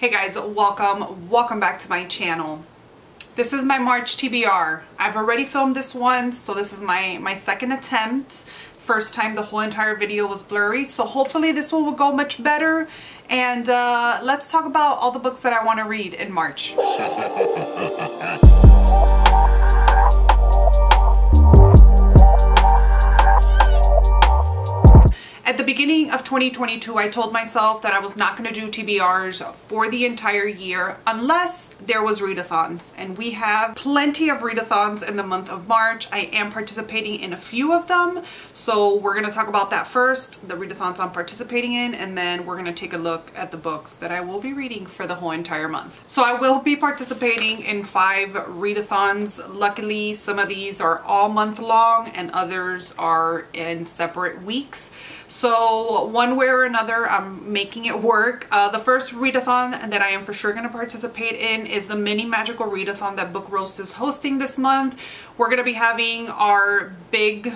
Hey guys, welcome back to my channel. This is my March TBR. I've already filmed this once, so this is my second attempt. First time the whole entire video was blurry, so hopefully this one will go much better. And let's talk about all the books that I want to read in March. At the beginning of 2022, I told myself that I was not going to do TBRs for the entire year unless there was readathons, and we have plenty of readathons in the month of March. I am participating in a few of them, so we're going to talk about that first, the readathons I'm participating in, and then we're going to take a look at the books that I will be reading for the whole entire month. So I will be participating in 5 readathons. Luckily, some of these are all month long and others are in separate weeks. So one way or another, I'm making it work. The first readathon that I am for sure going to participate in is the mini magical readathon that Book Roast is hosting this month. We're going to be having our big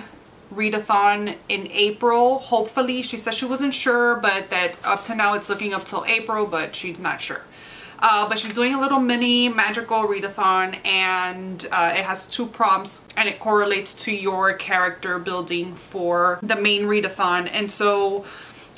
readathon in April. Hopefully, she said she wasn't sure, but that up to now it's looking up till April, but she's not sure. But she's doing a little mini magical readathon, and it has 2 prompts and it correlates to your character building for the main readathon. And so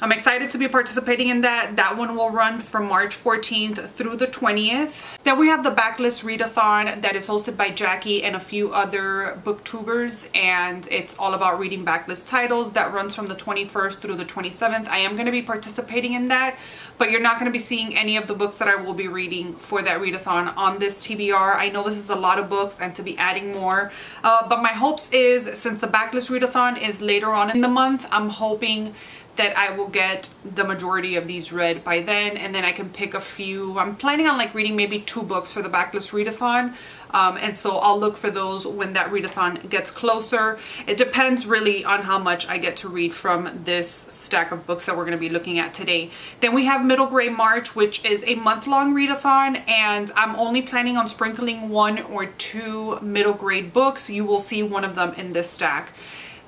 I'm excited to be participating in that. That one will run from March 14th through the 20th. Then we have the Backlist Readathon that is hosted by Jackie and a few other booktubers, and it's all about reading backlist titles. That runs from the 21st through the 27th. I am going to be participating in that, but you're not going to be seeing any of the books that I will be reading for that readathon on this TBR. I know this is a lot of books and to be adding more, but my hopes is, since the Backlist Readathon is later on in the month, I'm hoping that I will get the majority of these read by then, and then I can pick a few. I'm planning on like reading maybe 2 books for the Backlist Readathon, and so I'll look for those when that readathon gets closer. It depends really on how much I get to read from this stack of books that we're going to be looking at today. Then we have Middle Grade March, which is a month-long readathon, and I'm only planning on sprinkling 1 or 2 middle grade books. You will see one of them in this stack.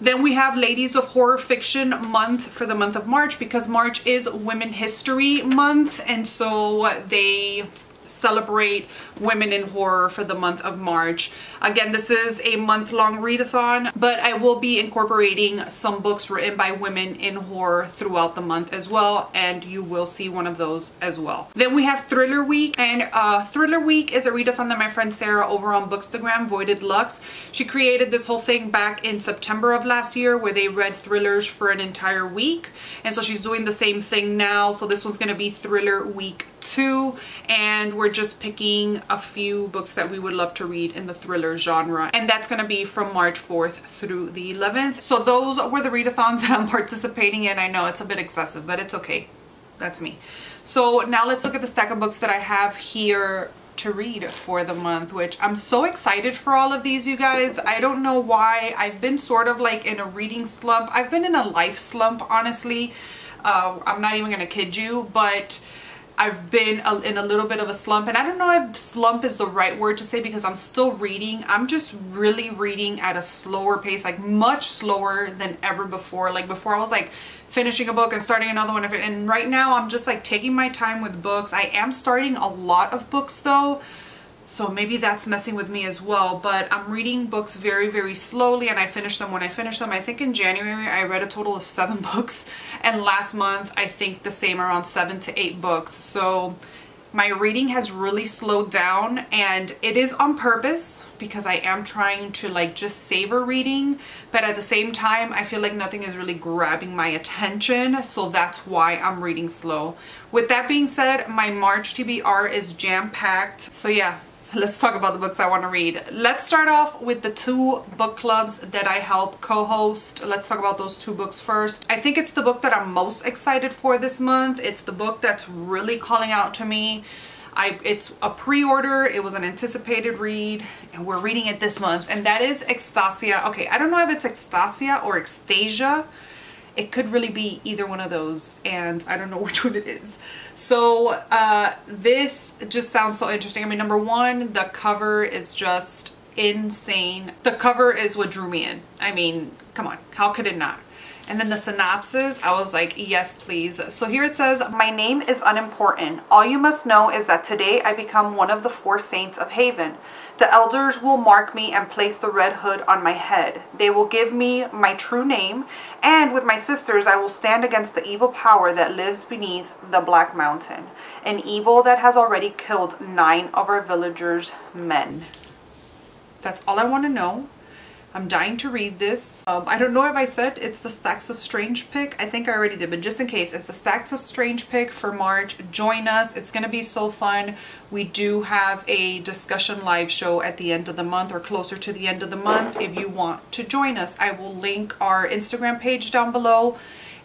Then we have Ladies of Horror Fiction month for the month of March, because March is Women History Month, and so they celebrate women in horror for the month of March. Again, this is a month-long readathon, but I will be incorporating some books written by women in horror throughout the month as well, and you will see one of those as well. Then we have Thriller Week, and Thriller Week is a readathon that my friend Sarah over on Bookstagram, Voided Lux, she created this whole thing back in September of last year where they read thrillers for an entire week, and so she's doing the same thing now. So this one's going to be Thriller Week 2, and we're just picking a few books that we would love to read in the thriller genre, and that's going to be from March 4th through the 11th. So those were the readathons that I'm participating in. I know it's a bit excessive, but it's okay. That's me. So now let's look at the stack of books that I have here to read for the month, which I'm so excited for all of these, you guys. I don't know why. I've been sort of like in a reading slump. I've been in a life slump, honestly. I'm not even gonna kid you, but I've been in a little bit of a slump, and I don't know if slump is the right word to say because I'm still reading. I'm just really reading at a slower pace, like much slower than ever before. Like before I was like finishing a book and starting another one, and right now I'm just like taking my time with books. I am starting a lot of books though, so maybe that's messing with me as well, but I'm reading books very, very slowly, and I finish them when I finish them. I think in January I read a total of 7 books, and last month I think the same, around 7 to 8 books. So my reading has really slowed down, and it is on purpose because I am trying to like just savor reading, but at the same time I feel like nothing is really grabbing my attention, so that's why I'm reading slow. With that being said, my March TBR is jam-packed. So yeah, let's talk about the books I want to read. Let's start off with the 2 book clubs that I help co-host. Let's talk about those 2 books first. I think it's the book that I'm most excited for this month. It's the book that's really calling out to me. It's a pre-order, it was an anticipated read, and we're reading it this month, and that is Extasia. Okay, I don't know if it's Extasia or Extasia. It could really be either one of those, and I don't know which one it is. So this just sounds so interesting. I mean, number one, the cover is just insane. The cover is what drew me in. I mean, come on, how could it not? And then the synopsis, I was like, yes, please. So here it says, my name is unimportant. All you must know is that today I become one of the 4 saints of Haven. The elders will mark me and place the red hood on my head. They will give me my true name, and with my sisters I will stand against the evil power that lives beneath the Black Mountain, an evil that has already killed 9 of our villagers' men. That's all I want to know. I'm dying to read this. I don't know if I said it's the Stacks of Strange pick. I think I already did, but just in case, it's the Stacks of Strange pick for March. Join us. It's going to be so fun. We do have a discussion live show at the end of the month or closer to the end of the month. If you want to join us, I will link our Instagram page down below.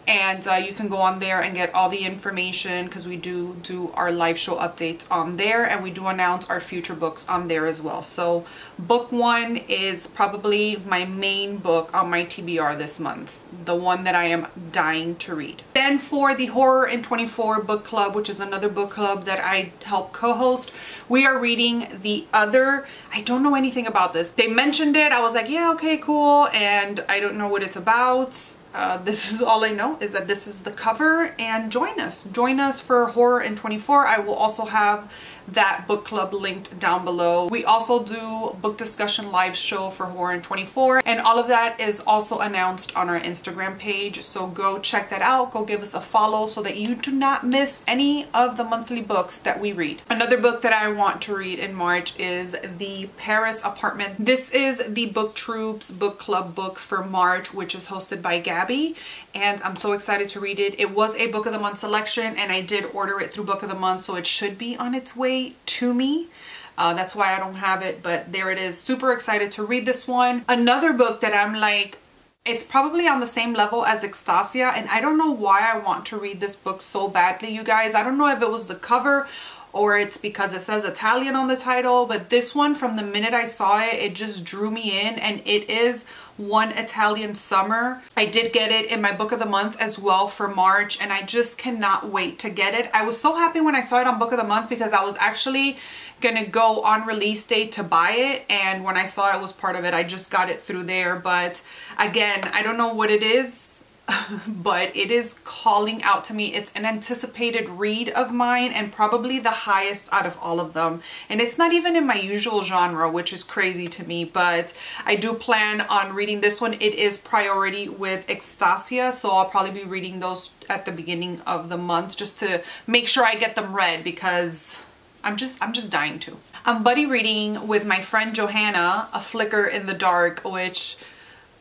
And you can go on there and get all the information, because we do our live show updates on there, and we do announce our future books on there as well. So book 1 is probably my main book on my TBR this month, the one that I am dying to read. Then for the Horror in 24 book club, which is another book club that I help co-host, we are reading The Other. I don't know anything about this. They mentioned it. I was like, yeah, okay, cool. And I don't know what it's about. This is all I know, is that this is the cover, and join us for Horror in 24. I will also have that book club linked down below. We also do book discussion live show for Horror in 24, and all of that is also announced on our Instagram page, so go check that out. Go give us a follow so that you do not miss any of the monthly books that we read. Another book that I want to read in March is The Paris Apartment. This is the Book Troops book club book for March, which is hosted by Gabby, and I'm so excited to read it. It was a book of the month selection, and I did order it through book of the month, so it should be on its way to me. That's why I don't have it, but there it is. Super excited to read this one. Another book that I'm like, it's probably on the same level as Extasia, and I don't know why I want to read this book so badly, you guys. I don't know if it was the cover or it's because it says Italian on the title, but this one, from the minute I saw it, it just drew me in, and it is One Italian Summer. I did get it in my book of the month as well for March, and I just cannot wait to get it. I was so happy when I saw it on book of the month, because I was actually gonna go on release date to buy it, and when I saw it was part of it, I just got it through there. But again, I don't know what it is, but it is calling out to me. It's an anticipated read of mine, and probably the highest out of all of them. And it's not even in my usual genre, which is crazy to me, but I do plan on reading this one. It is priority with Extasia, so I'll probably be reading those at the beginning of the month, just to make sure I get them read, because I'm just dying to. I'm buddy reading with my friend Johanna A Flicker in the Dark, which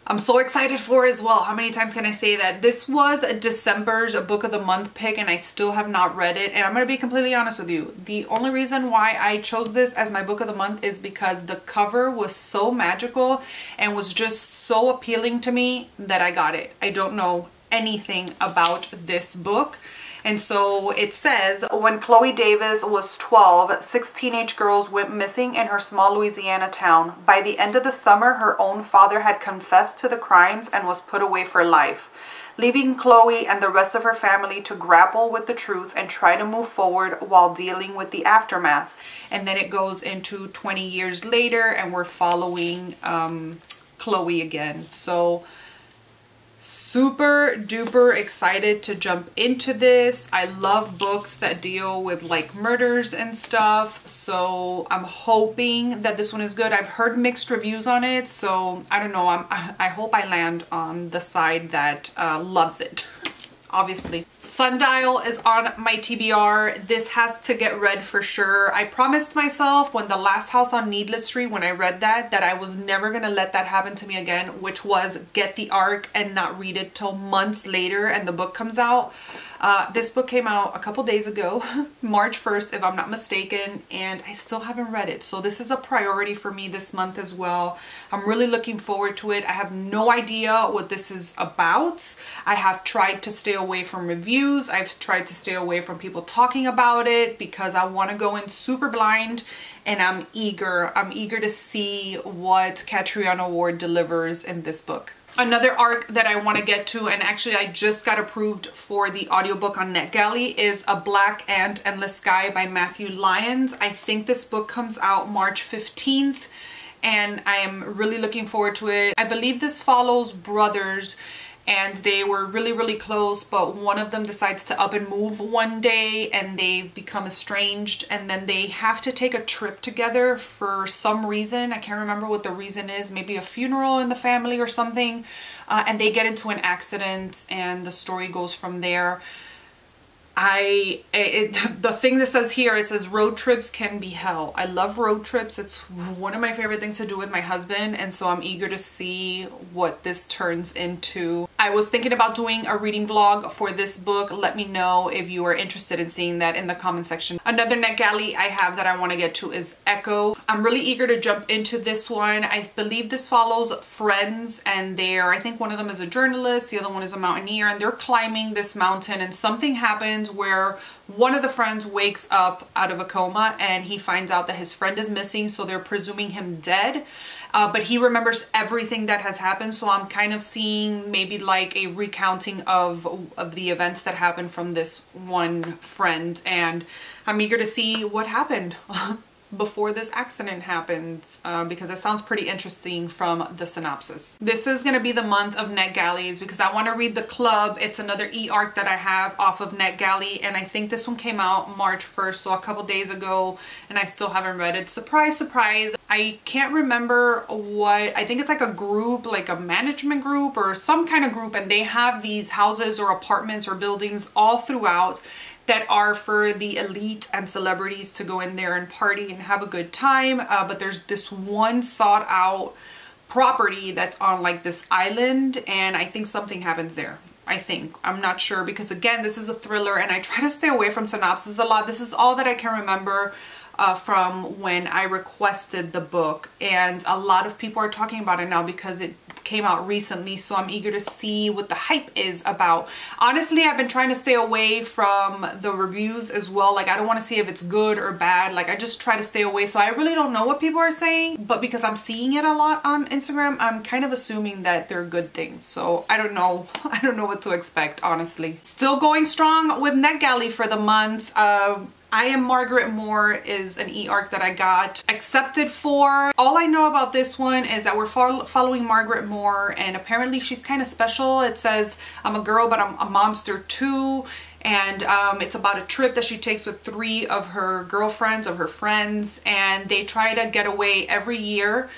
I'm so excited for as well. How many times can I say that? This was December's book of the month pick, and I still have not read it. And I'm gonna be completely honest with you. The only reason why I chose this as my book of the month is because the cover was so magical and was just so appealing to me that I got it. I don't know anything about this book. And so it says, when Chloe Davis was 12, 6 teenage girls went missing in her small Louisiana town. By the end of the summer, her own father had confessed to the crimes and was put away for life, leaving Chloe and the rest of her family to grapple with the truth and try to move forward while dealing with the aftermath. And then it goes into 20 years later, and we're following Chloe again. So super duper excited to jump into this. I love books that deal with like murders and stuff, so I'm hoping that this one is good. I've heard mixed reviews on it, so I don't know. I hope I land on the side that loves it. Obviously. Sundial is on my TBR. This has to get read for sure. I promised myself when The Last House on Needless Street, when I read that I was never gonna let that happen to me again, which was get the arc and not read it till months later and the book comes out. This book came out a couple days ago, March 1st if I'm not mistaken, and I still haven't read it. So this is a priority for me this month as well. I'm really looking forward to it. I have no idea what this is about. I have tried to stay away from reviews. I've tried to stay away from people talking about it because I want to go in super blind, and I'm eager to see what Catriona Ward delivers in this book. Another arc that I want to get to, and actually I just got approved for the audiobook on NetGalley, is A Black Ant Endless Sky by Matthew Lyons. I think this book comes out March 15th, and I am really looking forward to it. I believe this follows brothers, and they were really, really close, but one of them decides to up and move one day and they've become estranged, and then they have to take a trip together for some reason. I can't remember what the reason is, maybe a funeral in the family or something, and they get into an accident and the story goes from there. The thing that says here, it says road trips can be hell. I love road trips. It's one of my favorite things to do with my husband, and so I'm eager to see what this turns into. I was thinking about doing a reading vlog for this book. Let me know if you are interested in seeing that in the comment section. Another NetGalley I have that I want to get to is Echo. I'm really eager to jump into this one. I believe this follows friends, and I think one of them is a journalist, the other one is a mountaineer, and they're climbing this mountain, and something happens where one of the friends wakes up out of a coma and he finds out that his friend is missing, so they're presuming him dead, but he remembers everything that has happened. So I'm kind of seeing maybe like a recounting of the events that happened from this one friend, and I'm eager to see what happened before this accident happens, because it sounds pretty interesting from the synopsis. This is going to be the month of NetGalleys because I want to read The Club. It's another e-arc that I have off of NetGalley, and I think this one came out March 1st, so a couple days ago, and I still haven't read it. Surprise, surprise. I can't remember what, I think it's like a group, like a management group or some kind of group, and they have these houses or apartments or buildings all throughout that are for the elite and celebrities to go in there and party and have a good time, but there's this one sought out property that's on like this island, and I think something happens there. I'm not sure, because again, this is a thriller and I try to stay away from synopsis a lot. This is all that I can remember from when I requested the book, and a lot of people are talking about it now because it came out recently, so I'm eager to see what the hype is about. Honestly, I've been trying to stay away from the reviews as well. Like, I don't want to see if it's good or bad. Like, I just try to stay away, so I really don't know what people are saying, but because I'm seeing it a lot on Instagram, I'm kind of assuming that they're good things. So I don't know. I don't know what to expect, honestly. Still going strong with NetGalley for the month. I Am Margaret Moore is an e-arc that I got accepted for. All I know about this one is that we're following Margaret Moore, and apparently she's kind of special. It says, I'm a girl, but I'm a monster too. And it's about a trip that she takes with 3 of her girlfriends, of her friends, and they try to get away every year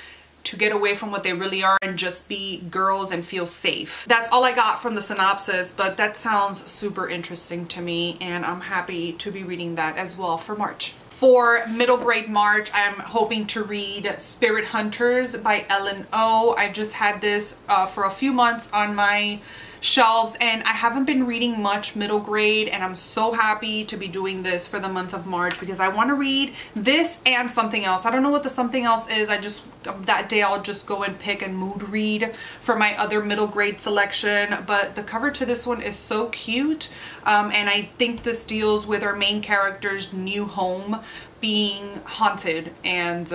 to get away from what they really are and just be girls and feel safe. That's all I got from the synopsis, but that sounds super interesting to me, and I'm happy to be reading that as well for March. For middle grade March, I'm hoping to read Spirit Hunters by Ellen O. I've just had this for a few months on my shelves, and I haven't been reading much middle grade, and I'm so happy to be doing this for the month of March because I want to read this and something else. I don't know what the something else is. That day I'll just go and pick and mood read for my other middle grade selection, but the cover to this one is so cute, and I think this deals with our main character's new home being haunted, and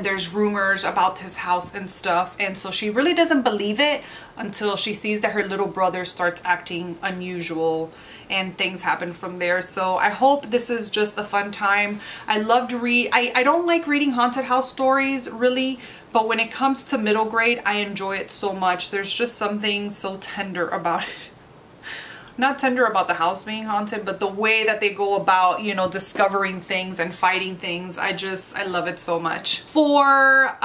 there's rumors about his house and stuff, and so she really doesn't believe it until she sees that her little brother starts acting unusual, and things happen from there. So I hope this is just a fun time. I love to read. I don't like reading haunted house stories really, but when it comes to middle grade, I enjoy it so much. There's just something so tender about it. Not tender about the house being haunted, but the way that they go about, you know, discovering things and fighting things. I love it so much. For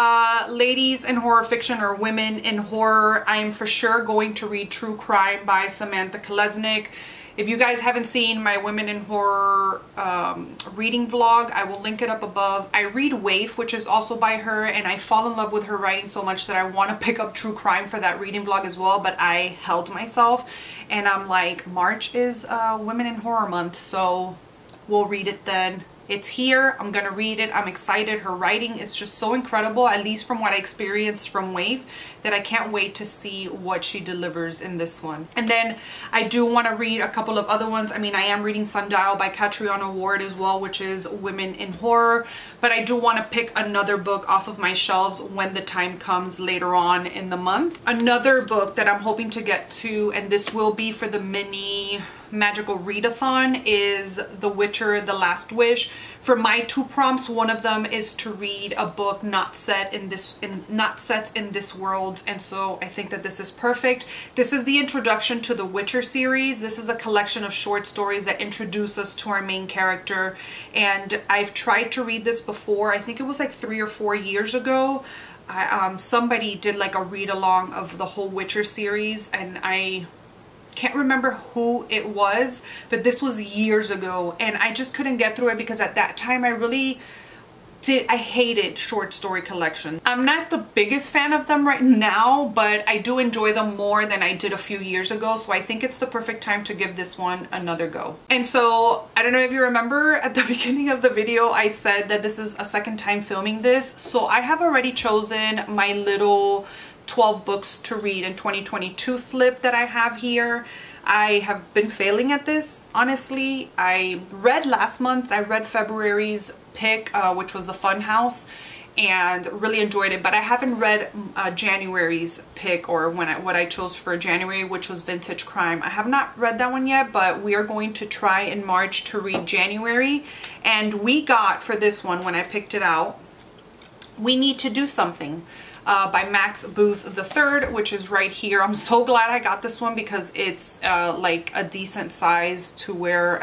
ladies in horror fiction or women in horror, I'm for sure going to read True Crime by Samantha Kolesnik. If you guys haven't seen my Women in Horror reading vlog, I will link it up above. I read Waif, which is also by her, and I fall in love with her writing so much that I want to pick up True Crime for that reading vlog as well, but I held myself, and I'm like, March is Women in Horror month, so we'll read it then. It's here. I'm gonna read it. I'm excited. Her writing is just so incredible, at least from what I experienced from Waif, that I can't wait to see what she delivers in this one. And then I do want to read a couple of other ones. I mean, I am reading Sundial by Catriona Ward as well, which is Women in Horror, but I do want to pick another book off of my shelves when the time comes later on in the month. Another book that I'm hoping to get to, and this will be for the mini magical readathon is The Witcher: The Last Wish. For my 2 prompts, one of them is to read a book not set in this world, and so I think that this is perfect. This is the introduction to the Witcher series. This is a collection of short stories that introduce us to our main character, and I've tried to read this before. I think it was like 3 or 4 years ago. Somebody did like a read along of the whole Witcher series, and I can't remember who it was, but this was years ago, and I just couldn't get through it because at that time I hated short story collections. I'm not the biggest fan of them right now, but I do enjoy them more than I did a few years ago, so I think it's the perfect time to give this one another go. And so I don't know if you remember at the beginning of the video I said that this is a second time filming this, so I have already chosen my little 12 books to read in 2022 slip that I have here. I have been failing at this, honestly. I read last month's, I read February's pick, which was The Fun House, and really enjoyed it, but I haven't read January's pick, or what I chose for January, which was Vintage Crime. I have not read that one yet, but we are going to try in March to read January. And we got, for this one, when I picked it out, We Need to Do Something. By Max Booth III, which is right here. I'm so glad I got this one because it's like a decent size to where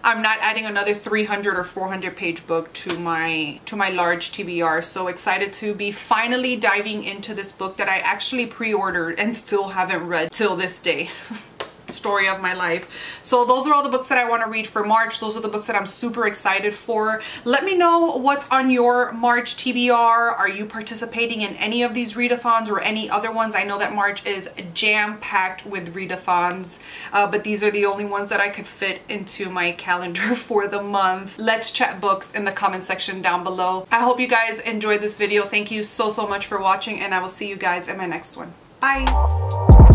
I'm not adding another 300 or 400 page book to my large TBR. So excited to be finally diving into this book that I actually pre-ordered and still haven't read till this day. Story of my life. So those are all the books that I want to read for March. Those are the books that I'm super excited for. Let me know what's on your March TBR. Are you participating in any of these readathons or any other ones? I know that March is jam-packed with readathons, but these are the only ones that I could fit into my calendar for the month. Let's chat books in the comment section down below. I hope you guys enjoyed this video. Thank you so much for watching, and I will see you guys in my next one. Bye!